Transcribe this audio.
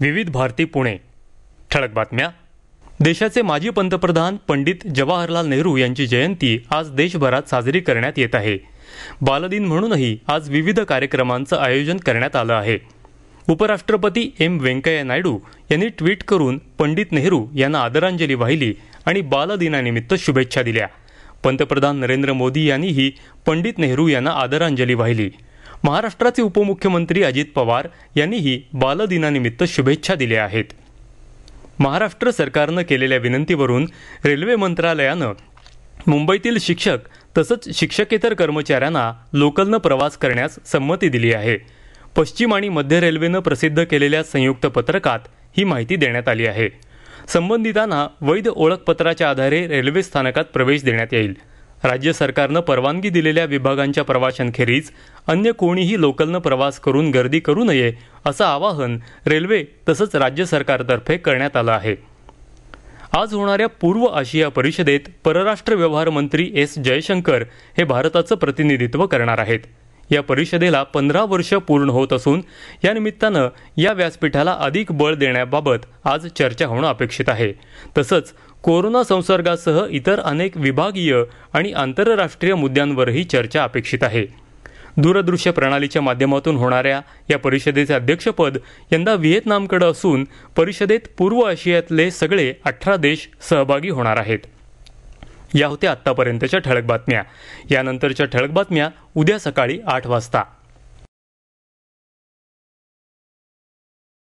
विविध भारती पुणे. ठळक बातम्या. देशाचे माजी पंतप्रधान पंडित जवाहरलाल नेहरू यांची जयंती आज देशभरात साजरी करण्यात येत आहे. बालदिन म्हणूनही आज विविध कार्यक्रमांचं आयोजन करण्यात आलं आहे. उपराष्ट्रपती व्यंकय्या नायडू यांनी ट्विट करून पंडित नेहरू यांना आदरांजली वाहिली आणि बालदिनानिमित्त शुभेच्छा दिल्या. पंतप्रधान नरेंद्र मोदी यांनीही पंडित नेहरू यांना आदरांजली वाहिली. महाराष्ट्राचे उपमुख्यमंत्री अजित पवार यांनीही बालदिनानिमित्त शुभेच्छा दिल्या आहेत. महाराष्ट्र सरकारनं केलेल्या विनंतीवरून रेल्वे मंत्रालयानं मुंबईतील शिक्षक तसंच शिक्षकेतर कर्मचाऱ्यांना लोकलनं प्रवास करण्यास संमती दिली आहे. पश्चिम आणि मध्य रेल्वेनं प्रसिद्ध केलेल्या संयुक्त पत्रकात ही माहिती देण्यात आली आहे. संबंधितांना वैध ओळखपत्राच्या आधारे रेल्वे स्थानकात प्रवेश देण्यात येईल. राज्य सरकारनं परवानगी दिलेल्या विभागांच्या प्रवाशांखेरीज अन्य कोणीही लोकलनं प्रवास करून गर्दी करू नये असं आवाहन रेल्वे तसंच राज्य सरकारतर्फे करण्यात आलं आहे. आज होणाऱ्या पूर्व आशिया परिषदेत परराष्ट्र व्यवहार मंत्री एस जयशंकर हे भारताचं प्रतिनिधित्व करणार आहेत. या परिषदेला 15 वर्ष पूर्ण होत असून या निमित्तानं या व्यासपीठाला अधिक बळ देण्याबाबत आज चर्चा होणं अपेक्षित आहे. तसंच कोरोना संसर्गासह इतर अनेक विभागीय आणि आंतरराष्ट्रीय मुद्द्यांवरही चर्चा अपेक्षित आहे. दूरदृश्य प्रणालीच्या माध्यमातून होणाऱ्या या परिषदेचे अध्यक्षपद यंदा व्हिएतनामकडे असून परिषदेत पूर्व आशियातले सगळे 18 देश सहभागी होणार आहेत. या होत्या आत्तापर्यंतच्या ठळक बातम्या. यानंतरच्या ठळक बातम्या उद्या सकाळी 8 वाजता.